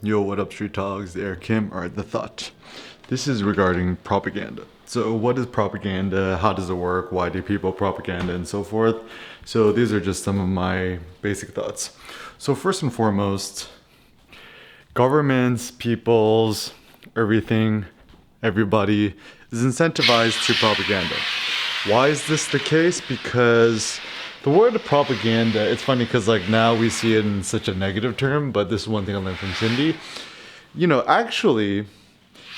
Yo, what up, Street Dogs? Eric Kim. Alright, the thought. This is regarding propaganda. So, what is propaganda? How does it work? Why do people propaganda and so forth? So, these are just some of my basic thoughts. So, first and foremost, governments, peoples, everything, everybody is incentivized to propaganda. Why is this the case? Because the word propaganda, it's funny because like now we see it in such a negative term, but this is one thing I learned from Cindy. Actually,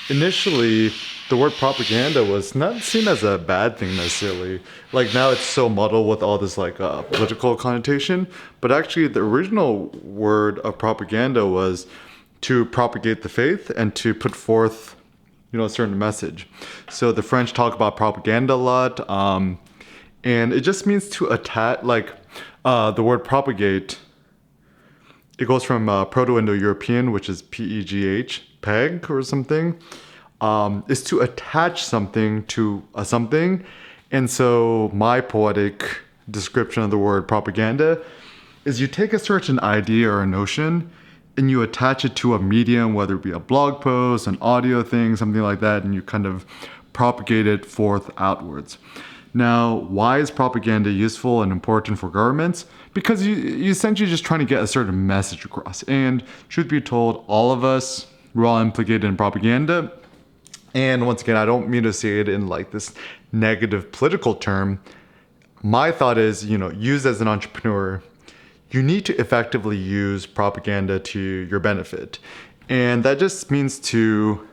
initially, the word propaganda was not seen as a bad thing necessarily. Like now it's so muddled with all this like political connotation, but actually the original word of propaganda was to propagate the faith and to put forth, a certain message. So the French talk about propaganda a lot, and it just means to attack. Like the word propagate, it goes from Proto-Indo-European, which is P-E-G-H, peg or something, is to attach something to a something. And so my poetic description of the word propaganda is you take a certain idea or a notion and you attach it to a medium, whether it be a blog post, an audio thing, something like that, and you kind of propagate it forth outwards. Now, why is propaganda useful and important for governments? Because you essentially just trying to get a certain message across. And truth be told, all of us, we're all implicated in propaganda. And once again, I don't mean to say it in like this negative political term. My thought is, used as an entrepreneur, you need to effectively use propaganda to your benefit. And that just means to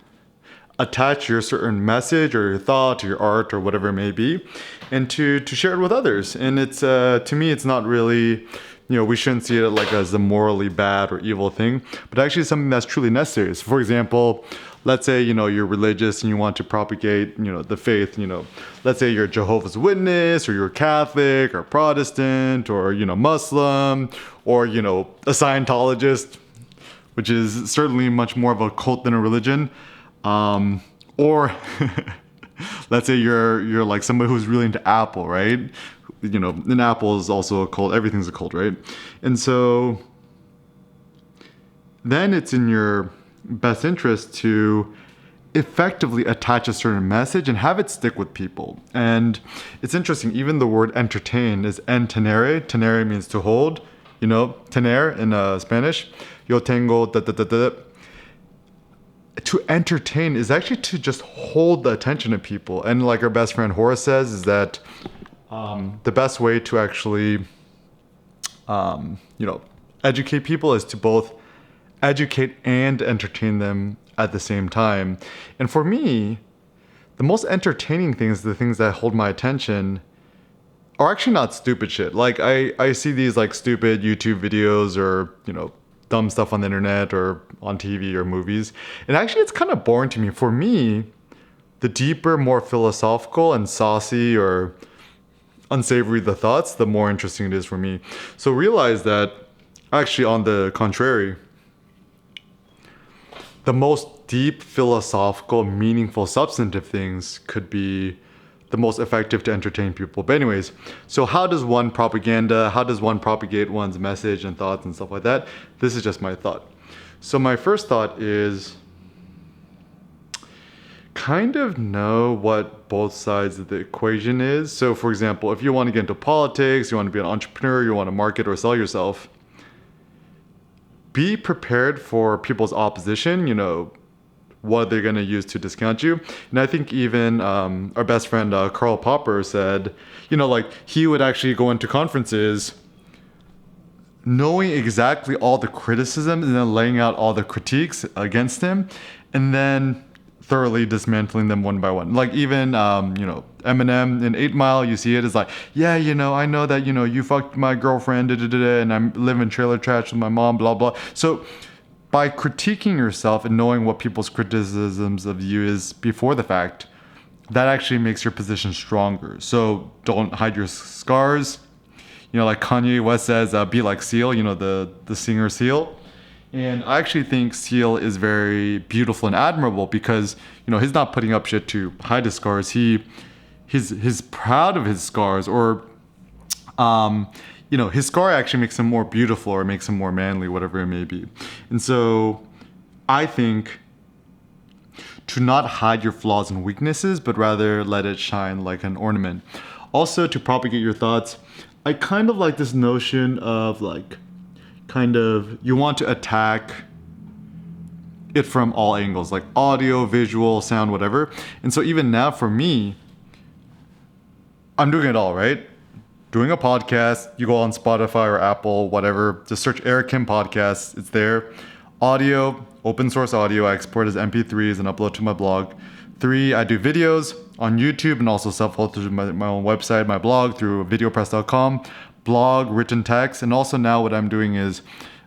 attach your certain message or your thought or your art or whatever it may be, and to share it with others. And it's to me, it's not really, we shouldn't see it like as a morally bad or evil thing, but actually something that's truly necessary. So for example, let's say, you're religious and you want to propagate, the faith, let's say you're Jehovah's Witness or you're Catholic or Protestant or, Muslim or, a Scientologist, which is certainly much more of a cult than a religion. Or let's say you're like somebody who's really into Apple, right? And Apple is also a cult. Everything's a cult, right? And so then it's in your best interest to effectively attach a certain message and have it stick with people. And it's interesting, even the word entertain is entenere. Tenere means to hold, tener in Spanish. Yo tengo da da da da. To entertain is actually to just hold the attention of people. And like our best friend Horace says, is that the best way to actually, educate people is to both educate and entertain them at the same time. And for me, the most entertaining things, the things that hold my attention, are actually not stupid shit. Like I see these like stupid YouTube videos or, dumb stuff on the internet or on TV or movies. And actually it's kind of boring to me. For me, the deeper, more philosophical and saucy or unsavory the thoughts, the more interesting it is for me. So realize that actually on the contrary, the most deep, philosophical, meaningful, substantive things could be the most effective to entertain people. But anyways, so how does one propagate one's message and thoughts and stuff like that? This is just my thought. So my first thought is kind of know what both sides of the equation is. So for example, if you want to get into politics, you want to be an entrepreneur, you want to market or sell yourself, be prepared for people's opposition, what they're going to use to discount you. And I think even our best friend Karl Popper said, like he would actually go into conferences knowing exactly all the criticisms and then laying out all the critiques against him and then thoroughly dismantling them one by one. Like even, Eminem in 8 Mile, you see it as like, yeah, I know that, you fucked my girlfriend, and I'm living trailer trash with my mom, blah, blah. So by critiquing yourself and knowing what people's criticisms of you is before the fact, that actually makes your position stronger. So don't hide your scars. Like Kanye West says, be like Seal, the singer Seal. And I actually think Seal is very beautiful and admirable because, he's not putting up shit to hide his scars. He's proud of his scars, or his scar actually makes him more beautiful or makes him more manly, whatever it may be. And so I think, to not hide your flaws and weaknesses, but rather let it shine like an ornament. Also, to propagate your thoughts, I kind of like this notion of like, kind of, you want to attack it from all angles, like audio, visual, sound, whatever. And so even now for me, I'm doing it all, right? Doing a podcast, you go on Spotify or Apple, whatever, just search Eric Kim Podcast, it's there. Audio, open source audio, I export as MP3s and upload to my blog. 3, I do videos on YouTube and also self-hosted my own website, my blog through videopress.com, blog, written text, and also now what I'm doing is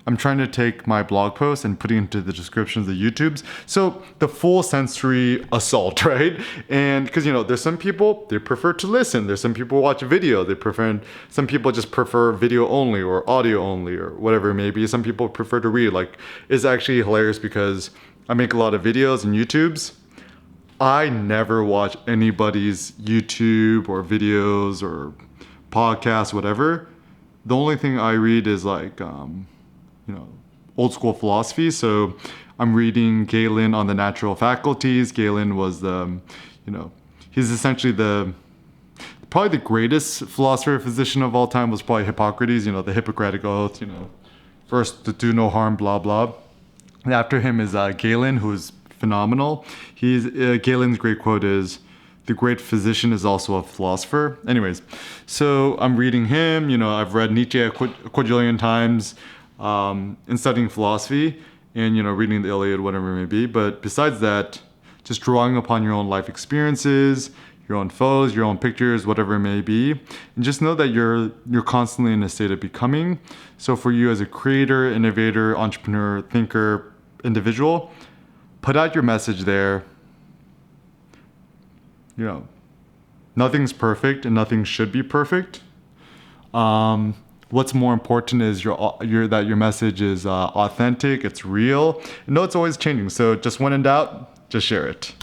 I'm trying to take my blog posts and putting into the descriptions of the YouTubes. So the full sensory assault, right? And because, there's some people, they prefer to listen. There's some people watch video. Some people just prefer video only or audio only or whatever it may be. Some people prefer to read. Like, it's actually hilarious because I make a lot of videos and YouTubes. I never watch anybody's YouTube or videos or podcasts, whatever. The only thing I read is like, old school philosophy. So I'm reading Galen on the natural faculties. Galen was he's essentially probably the greatest philosopher physician of all time was probably Hippocrates, the Hippocratic Oath, first to do no harm, blah, blah. And after him is Galen, who's phenomenal. Galen's great quote is, "The great physician is also a philosopher." Anyways, so I'm reading him. I've read Nietzsche a quadrillion times in studying philosophy and, reading the Iliad, whatever it may be. But besides that, just drawing upon your own life experiences, your own photos, your own pictures, whatever it may be. And just know that you're constantly in a state of becoming. So for you as a creator, innovator, entrepreneur, thinker, individual, put out your message there. Nothing's perfect and nothing should be perfect. What's more important is that your message is authentic, it's real. No, it's always changing. So just when in doubt, just share it.